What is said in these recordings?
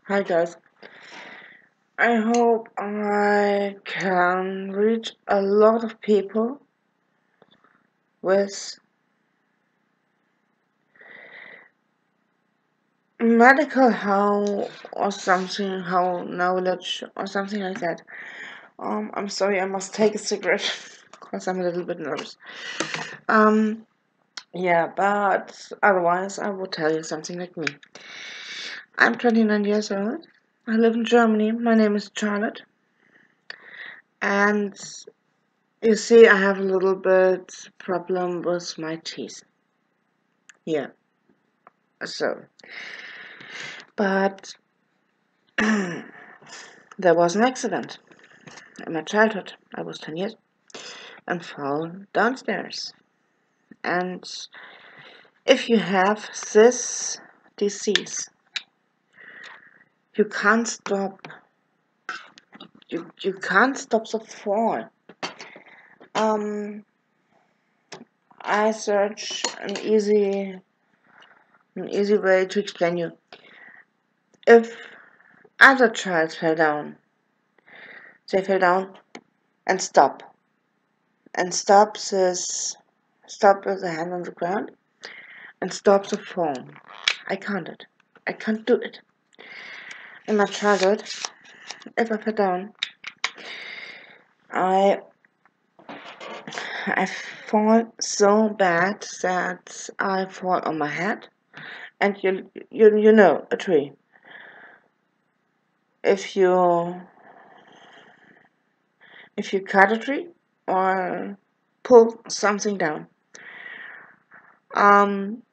Hi guys, I hope I can reach a lot of people with medical how or something, how knowledge or something like that. I'm sorry, I must take a cigarette because I'm a little bit nervous. Um, yeah, but otherwise I will tell you something like me. I'm 29 years old. I live in Germany. My name is Charlotte, and you see, I have a little bit problem with my teeth. Yeah, so, but there was an accident in my childhood. I was 10 years and fell downstairs. And if you have this disease, you can't stop. You can't stop the fall. Um, I search an easy way to explain you. If other child fell down, they fell down and stop with the hand on the ground and stop the fall. I can't it. I can't do it. In my childhood, if I fell down, I I fall so bad that I fall on my head, and you know a tree. If you cut a tree or pull something down, um,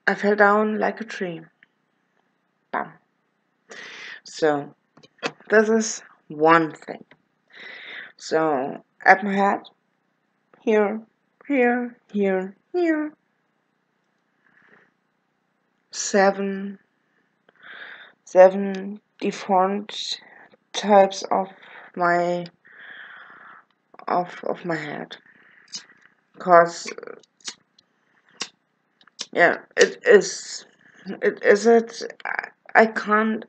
I fell down like a tree. Bam. So this is one thing. So at my head, here, here, seven different types my of my head. Cause yeah, I can't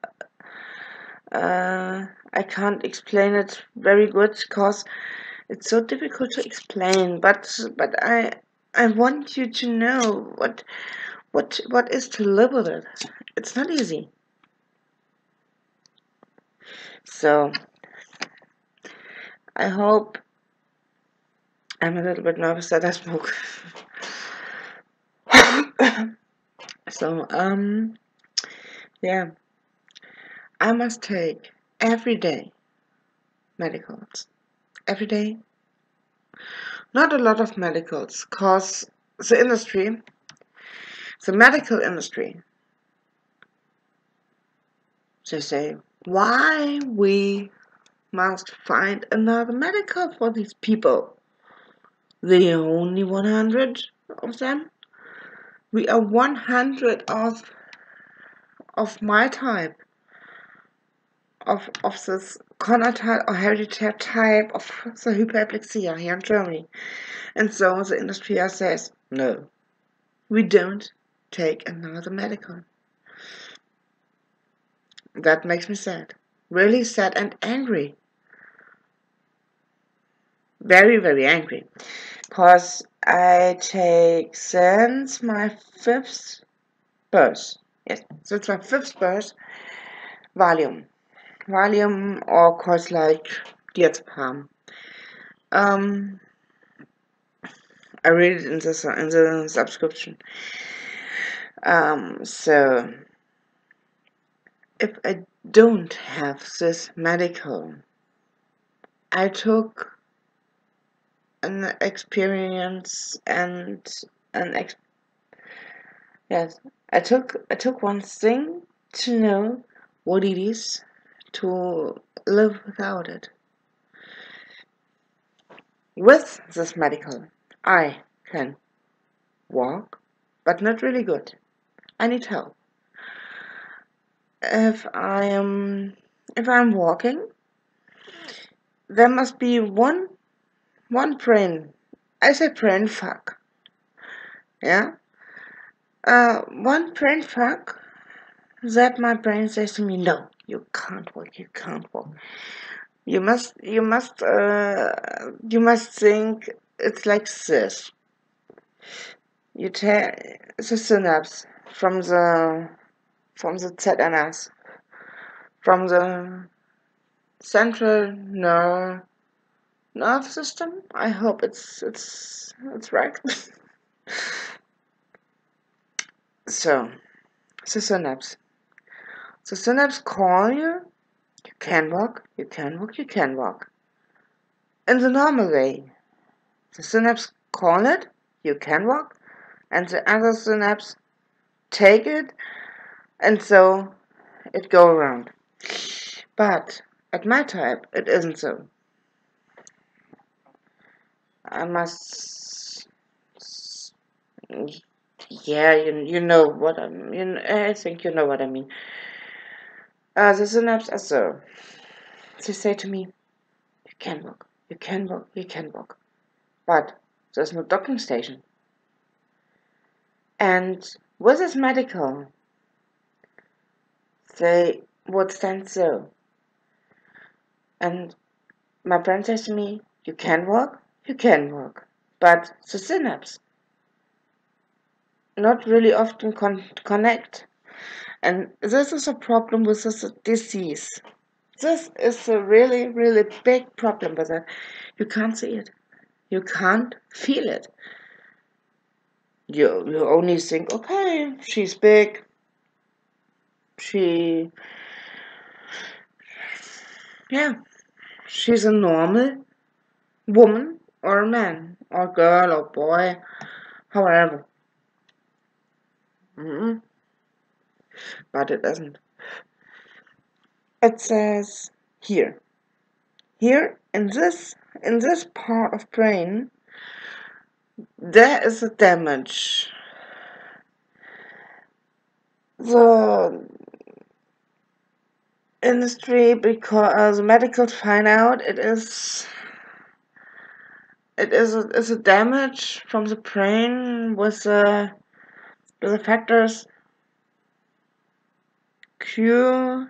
I can't explain it very good because it's so difficult to explain. But I want you to know what is to live with it. It's not easy. So I hope. I'm a little bit nervous that I smoke. So, yeah, I must take every day medicals. Every day. Not a lot of medicals, cause the medical industry, they say, why we must find another medical for these people. There are only 100 of them. We are 100 of my type. Of this congenital or hereditary type of the hyperplasia here in Germany. And so the industry says, no, we don't take another medical. That makes me sad. Really sad and angry. Very, very angry. Because I take since my 5th birth. Yes, since my 5th birth, Valium. Valium or course like diazepam. I read it in the subscription. So if I don't have this medical, I took an experience and an ex yes, I took one thing to know what it is to live without it. With this medical, I can walk, but not really good. I need help. If I am if I'm walking, there must be one brain. I say brain fuck. Yeah. One brain fuck that my brain says to me, no, you can't walk, you can't walk. You must think it's like this. You take the synapse from the ZNS, from the central nerve system. I hope it's right. So the synapse. The synapse call you. You can walk. You can walk. You can walk. In the normal way, the synapse call it. You can walk, and the other synapse take it, and so it go around. But at my type, it isn't so. I must, yeah, you know what I mean. I think you know what I mean. The synapses are so. They say to me, you can walk, you can walk, you can walk. But there's no docking station. And with this medical, they would stand so. And my brain says to me, you can walk, you can walk. But the synapse not really often connect. And this is a problem with this disease. This is a really, really big problem with it. You can't see it. You can't feel it. You only think, okay, she's big. Yeah, she's a normal woman or a man or girl or boy, however. Mm-hmm. But it isn't. It says here. Here in this part of brain, there is a damage. The industry, because medical find out it is a damage from the brain with the factors Q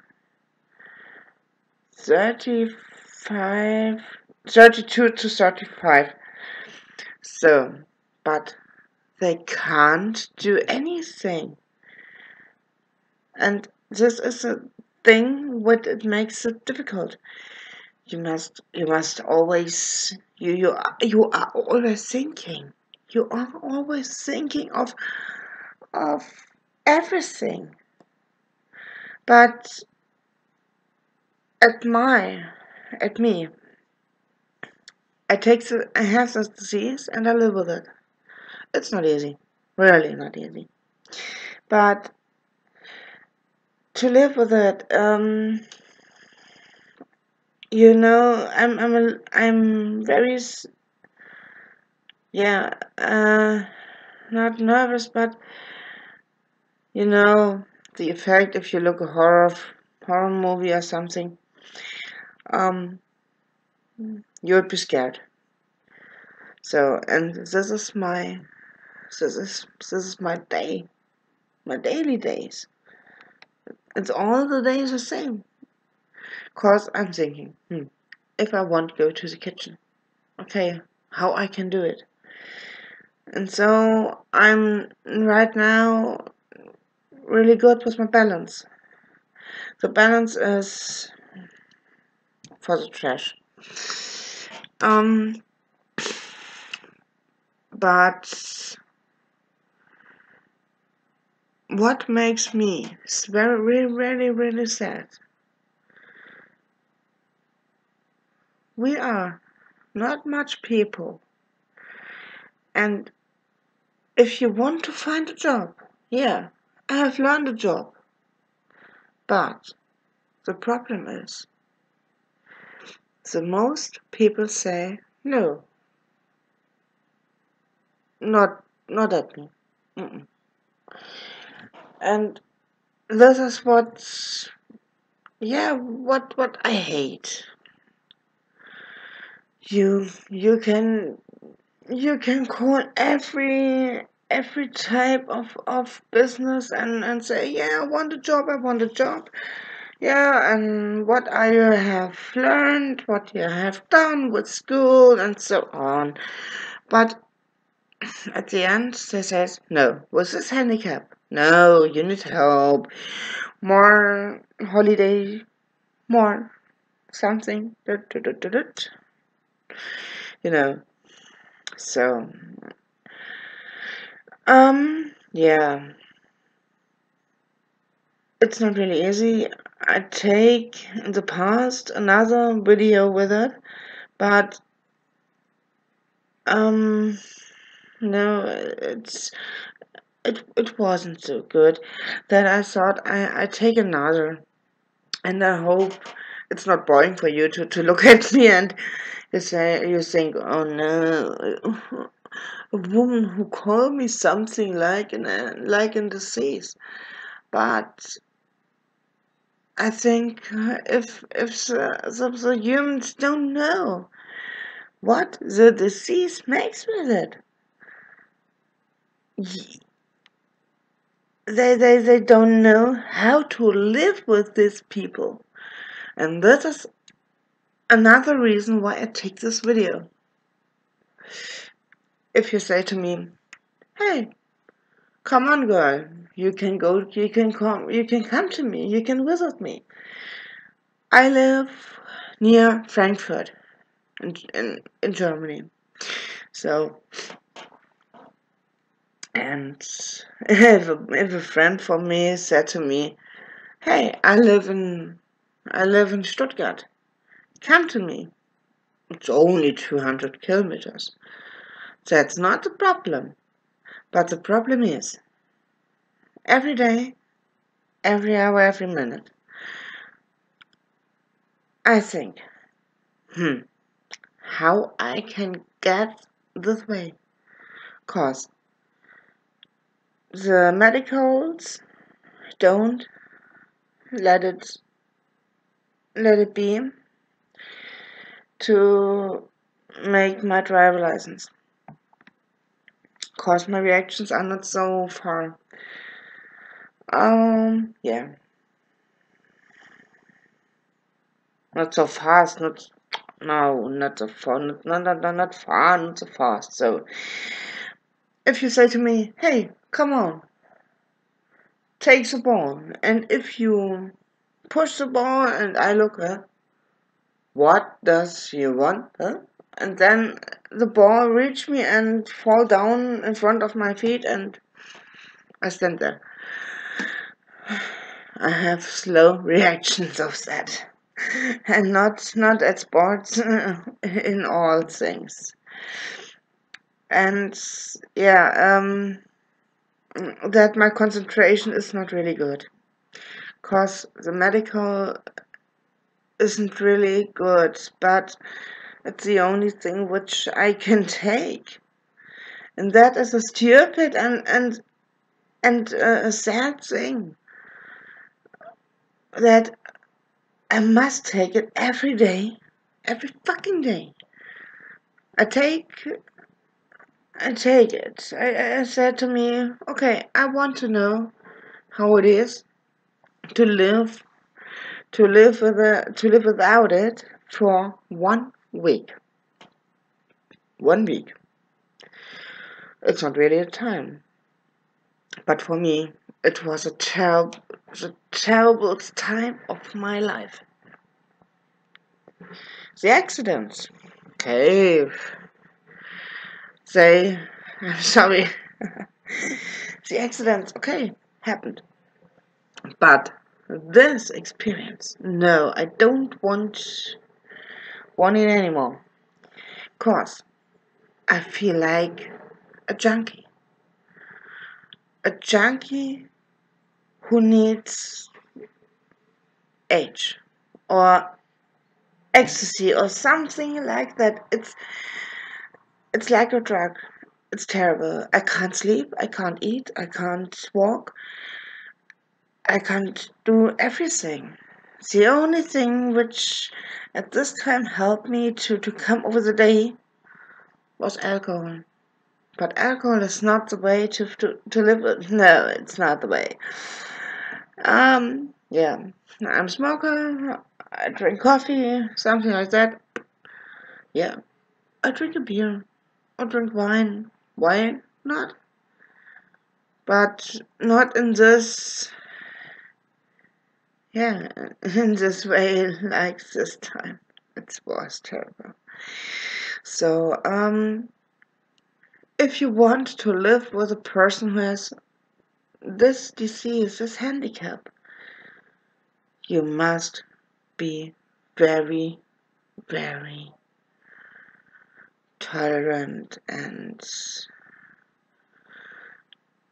35, 32 to 35. So, but they can't do anything, and this is a thing what it makes it difficult. You must always you are always thinking. You are always thinking of everything. But at me, I have this disease and I live with it. It's not easy, really not easy. But to live with it, I'm very yeah, not nervous, but you know the effect if you look a horror movie or something, um, you would be scared. So, and this is my day, my daily days. It's all the days the same. Cause I'm thinking, if I want to go to the kitchen, okay, how I can do it. And so I'm right now really good with my balance. The balance is for the trash. Um, but what makes me very, really, really, really sad? We are not much people, and if you want to find a job, yeah, I have learned a job, but the problem is, the most people say no, not at me. Mm-mm. And this is what I hate. You can call every type of business and say, yeah, I want a job, I want a job. Yeah, and what I have learned, what you have done with school, and so on. But at the end, they says, no, with this handicap, no, you need help, more holiday, more something, you know. So, yeah, it's not really easy. I take in the past another video with it, but no, it wasn't so good. Then I thought I take another, and I hope it's not boring for you to look at me and you think, oh no, a woman who called me something like in disease. But I think if the humans don't know what the disease makes with it, they don't know how to live with these people. And that is another reason why I take this video. If you say to me, hey, come on girl, you can come to me, you can visit me. I live near Frankfurt in Germany. So, and if a friend from me said to me, hey, I live in Stuttgart, come to me. It's only 200 kilometers. That's not the problem. But the problem is, every day, every hour, every minute, I think, how I can get this way. Cause the medicals don't let it be to make my driver license. Cause my reactions are not so far. Yeah. Not so fast, not so far, not far, not so fast. So, if you say to me, hey, come on, take the ball, and if you push the ball and I look, what does you want, and then the ball reach me and fall down in front of my feet and I stand there. I have slow reactions of that. And not at sports, in all things. And yeah, that my concentration is not really good, cause the medical isn't really good, but it's the only thing which I can take, and that is a stupid and a sad thing that I must take it every day, every fucking day. I take it. I said to me, okay, I want to know how it is to live to live without it for 1 week. 1 week. It's not really a time, but for me, it was the terrible time of my life. The accidents. Okay. I'm sorry. The accidents, okay, happened. But this experience, no, I don't want it anymore. Cause I feel like a junkie. A junkie who needs H or ecstasy or something like that. It's like a drug. It's terrible. I can't sleep, I can't eat, I can't walk, I can't do everything. The only thing which at this time helped me to come over the day was alcohol. but alcohol is not the way to live with. No, it's not the way. Yeah, I'm a smoker. I drink coffee, something like that. Yeah, I drink a beer or drink wine. Why not? But not in this, yeah, in this way like this time. It was terrible. So, if you want to live with a person who has this disease, this handicap, you must be very, very tolerant and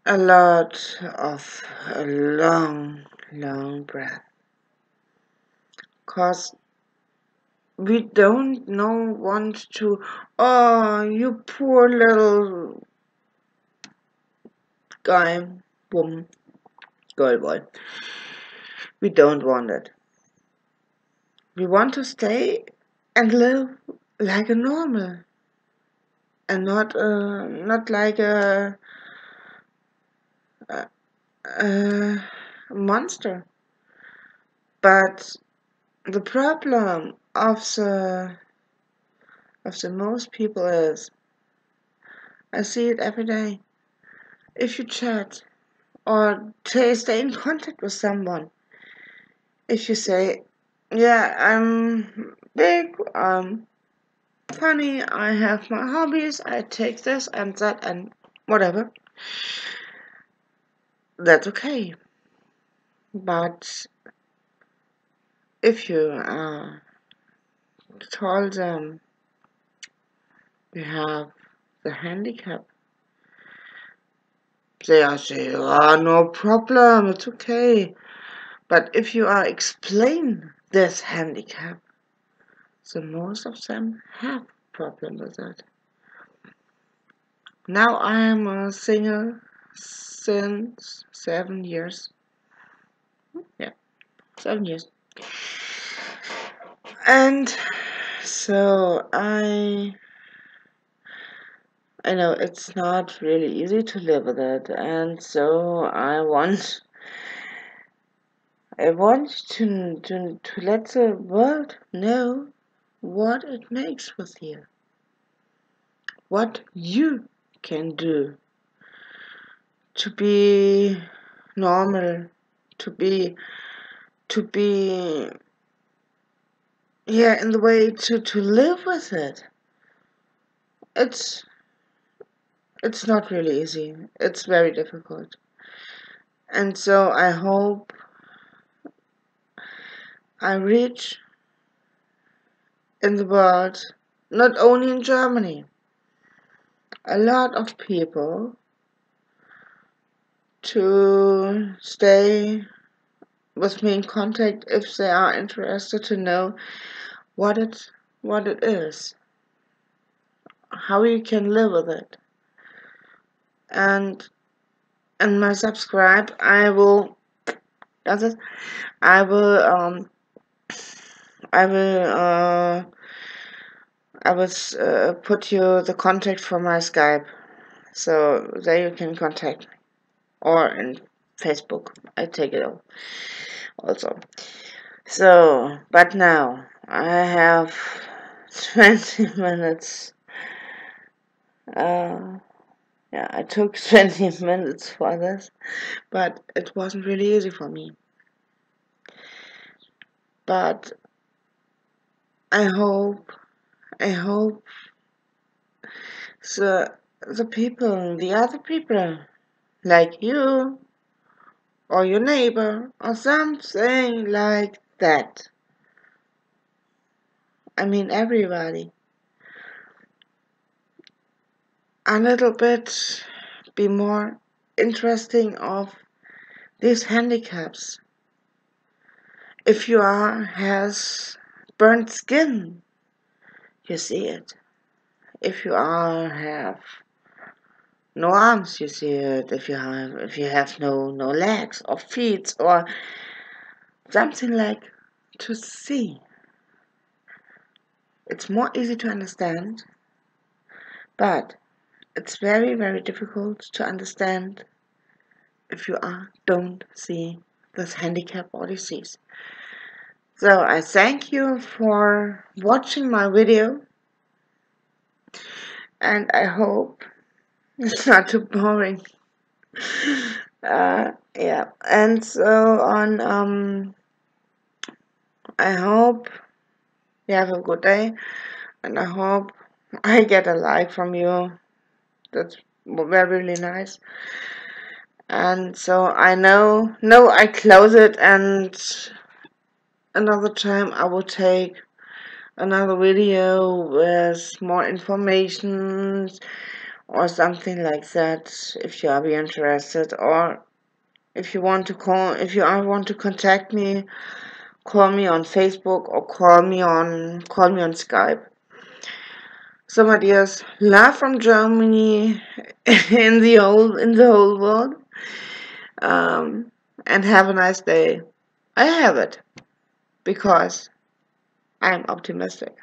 a lot of a long, long breath. Cause we don't know want to, oh, you poor little guy, woman, girl, boy. We don't want it. We want to stay and live like a normal and not like a, a monster. But the problem of the most people is, I see it every day. If you chat or stay in contact with someone, if you say, yeah, I'm big, funny, I have my hobbies, I take this and that and whatever, that's okay. But if you told them you have the handicap, they are saying, oh, no problem, it's okay. But if you are explain this handicap, so most of them have problem with it. Now I am a singer since 7 years. Yeah, 7 years. And so I know it's not really easy to live with it, and so I want to let the world know what it makes with you, what you can do to be normal, to be yeah, in the way to live with it. It's not really easy. It's very difficult. And so I hope I reach in the world, not only in Germany, a lot of people to stay with me in contact if they are interested to know what it is, how you can live with it. And my subscribe, I will, that's it, I will, I will, put you the contact for my Skype, so there you can contact me, or in Facebook, I take it also. So, but now, I have 20 minutes, yeah, I took 20 minutes for this, but it wasn't really easy for me. But I hope the people, the other people, like you, or your neighbor, or something like that. I mean everybody. A little bit be more interesting of these handicaps. If you has burnt skin, you see it. If you have no arms, you see it. If you have no legs or feet or something like to see. It's more easy to understand, but it's very, very difficult to understand if you don't see this handicap or disease. So I thank you for watching my video, and I hope it's not too boring. Yeah, and so on. I hope you have a good day, and I hope I get a like from you. That's very really nice. And so I know, no, I close it, and another time I will take another video with more information or something like that, if you are be interested, or if you want to want to contact me, call me on Facebook or call me on Skype. So my dears, love from Germany in the whole world. And have a nice day. I have it because I'm optimistic.